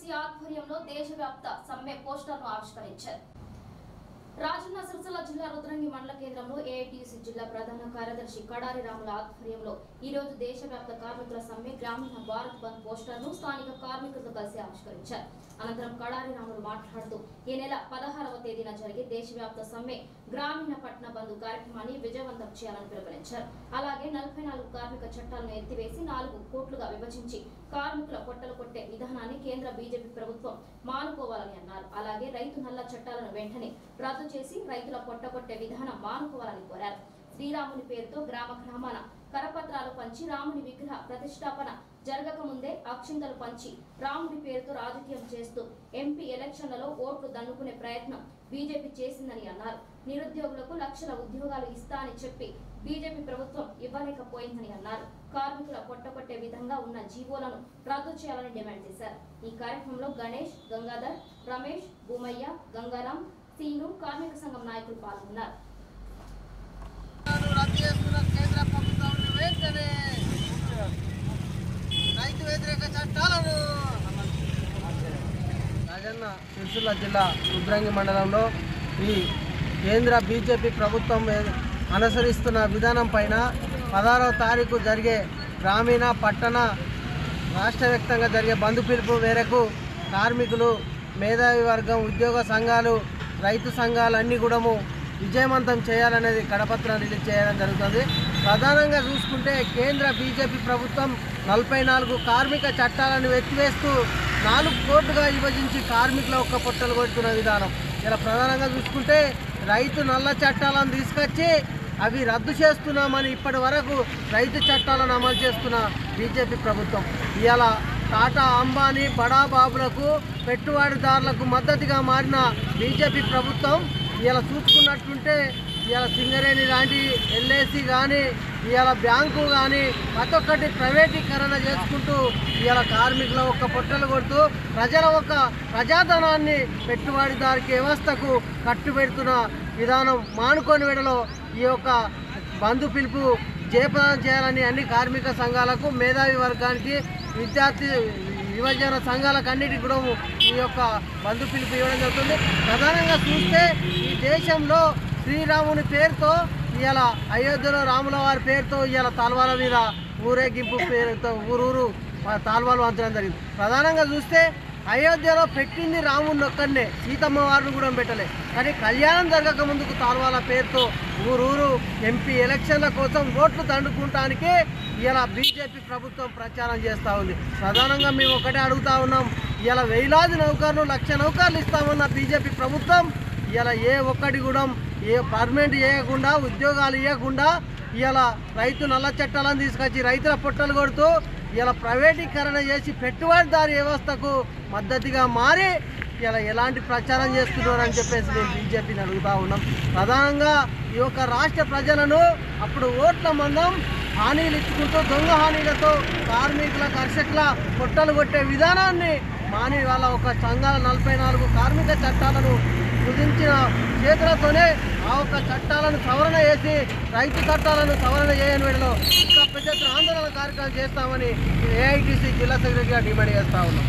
AITUC ఆధ్వర్యంలో దేశవ్యాప్త సమ్మె పోస్టర్ను ఆవిష్కరించారు. రాజన్న సిరిసిల్ల జిల్లా రుద్రంగి మండల కేంద్రంలో ఏఐటీయూసీ జిల్లా ప్రధాన కార్యదర్శి కడారి రాముల ఆధ్వర్యంలో ఈ రోజు దేశవ్యాప్త కార్మికుల సమ్మె గ్రామీణ భారత్ బంద్ పోస్టర్ను స్థానిక కార్మికులతో కలిసి ఆవిష్కరించారు. అనంతరం కడారి రాములు మాట్లాడుతూ ఈ నెల 16వ తేదీన జరిగే దేశవ్యాప్త సమ్మె గ్రామీణ పట్టణ బంద్ కార్యక్రమాన్ని విజయవంతం చేయాలని పిలుపునిచ్చారు. అలాగే 44 కార్మిక చట్టాలను ఎత్తివేసి 4 కోట్లుగా విభజించి కార్మికుల పొట్టలు కొట్టే విధానాన్ని కేంద్ర బీజేపీ ప్రభుత్వం మానుకోవాలని అన్నారు. అలాగే రైతు నల్ల చట్టాలను వెంటనే రద్దు చేసి రైతుల పొట్టగొట్టే విధానం మానుకోవాలని కోరారు. శ్రీరాముని పేరుతో గ్రామ గ్రామాన కరపత్రాలు పంచి రాముని విగ్రహ ప్రతిష్టాపన జరగక ముందే అక్షింతలు పంచి రాముడి పేరుతో రాజకీయం చేస్తూ ఎంపీ ఎలక్షన్లలో ఓట్లు దండుకునే ప్రయత్నం బీజేపీ చేసిందని అన్నారు. నిరుద్యోగులకు లక్షల ఉద్యోగాలు ఇస్తా అని చెప్పి బీజేపీ ప్రభుత్వం ఇవ్వలేకపోయిందని అన్నారు. కార్మికుల పొట్టకొట్టే విధంగా ఉన్న జీవోలను రద్దు చేయాలని డిమాండ్ చేశారు. ఈ కార్యక్రమంలో గణేష్, గంగాధర్, రమేష్, భూమయ్య, గంగారాం, సీను కార్మిక సంఘం నాయకులు పాల్గొన్నారు. రాజన్న సిరిసిల్ల జిల్లా రుద్రంగి మండలంలో ఈ కేంద్ర బీజేపీ ప్రభుత్వం అనుసరిస్తున్న విధానం పైన 16వ తారీఖు జరిగే గ్రామీణ పట్టణ రాష్ట్ర వ్యాప్తంగా జరిగే బంధు పిలుపు మేరకు కార్మికులు, మేధావి వర్గం, ఉద్యోగ సంఘాలు, రైతు సంఘాలు అన్నీ కూడా విజయవంతం చేయాలనేది కరపత్రం రిలీజ్ చేయడం జరుగుతుంది. ప్రధానంగా చూసుకుంటే కేంద్ర బీజేపీ ప్రభుత్వం 44 కార్మిక చట్టాలను ఎత్తివేస్తూ 4 కోట్లుగా విభజించి కార్మికుల ఒక్క పొట్టలు కొడుతున్న విధానం. ఇలా ప్రధానంగా చూసుకుంటే రైతు నల్ల చట్టాలను తీసుకొచ్చి అవి రద్దు చేస్తున్నామని ఇప్పటి వరకు రైతు చట్టాలను అమలు చేస్తున్న బీజేపీ ప్రభుత్వం ఇలా టాటా, అంబానీ, బడా బాబులకు, పెట్టుబడిదారులకు మద్దతుగా మారిన బీజేపీ ప్రభుత్వం ఇలా చూసుకున్నట్టుంటే ఇలా సింగరేణి లాంటి ఎల్ఐసి కానీ ఇలా బ్యాంకు కానీ ప్రతి ఒక్కటి ప్రైవేటీకరణ చేసుకుంటూ ఇలా కార్మికుల ఒక్క పొట్టలు కొడుతూ ప్రజల ఒక్క ప్రజాధనాన్ని పెట్టుబడిదారికి వ్యవస్థకు కట్టుబెడుతున్న విధానం మానుకొని వేడలో ఈ యొక్క బంధు పిలుపు జయప్రదం చేయాలని అన్ని కార్మిక సంఘాలకు, మేధావి వర్గానికి, విద్యార్థి యువజన సంఘాలకు అన్నిటికీ కూడా ఈ యొక్క బంధు పిలుపు ఇవ్వడం జరుగుతుంది. ప్రధానంగా చూస్తే ఈ దేశంలో శ్రీరాముని పేరుతో ఇవాళ అయోధ్యలో రాముల వారి పేరుతో ఇవాళ తాల్వాల మీద ఊరేగింపు పేరుతో ఊరూరు తాల్వాలు వంచడం జరిగింది. ప్రధానంగా చూస్తే అయోధ్యలో పెట్టింది రాముని ఒక్కనే, సీతమ్మ వారిని కూడా పెట్టలే. కానీ కళ్యాణం జరగక ముందుకు తాల్వాల పేరుతో ఊరూరు ఎంపీ ఎలక్షన్ల కోసం ఓట్లు దండుకుంటానికి ఇలా బీజేపీ ప్రభుత్వం ప్రచారం చేస్తూ ఉంది. ప్రధానంగా మేము ఒకటే అడుగుతా ఉన్నాం, ఇలా వేలాది నౌకర్లు, 1,00,000 నౌకర్లు ఇస్తామన్న బీజేపీ ప్రభుత్వం ఇలా ఏ ఒక్కటి కూడా పర్మనెంట్ చేయకుండా, ఉద్యోగాలు ఇవ్వకుండా ఇలా రైతు నల్ల చట్టాలను తీసుకొచ్చి రైతుల పొట్టలు కొడుతూ ఇలా ప్రైవేటీకరణ చేసి పెట్టుబడిదారి వ్యవస్థకు మద్దతుగా మారి ఇలా ఎలాంటి ప్రచారం చేస్తున్నారని చెప్పేసి మేము బీజేపీని అడుగుతూ ఉన్నాం. ప్రధానంగా ఈ యొక్క రాష్ట్ర ప్రజలను అప్పుడు ఓట్ల మందం హామీలు ఇచ్చుకుంటూ దొంగ హామీలతో కార్మికుల, కర్షకుల పొట్టలు కొట్టే విధానాన్ని మాని వాళ్ళ ఒక సంఘాల 44 కార్మిక చట్టాలను కుదించిన చేతులతోనే ఆ ఒక్క చట్టాలను సవరణ చేసి రైతు చట్టాలను సవరణ చేయని వేళలో ఇంకా పెద్ద ఆందోళన కార్యక్రమం చేస్తామని ఏఐటీసీ జిల్లా సెక్రటరీగా డిమాండ్ చేస్తూ ఉన్నాం.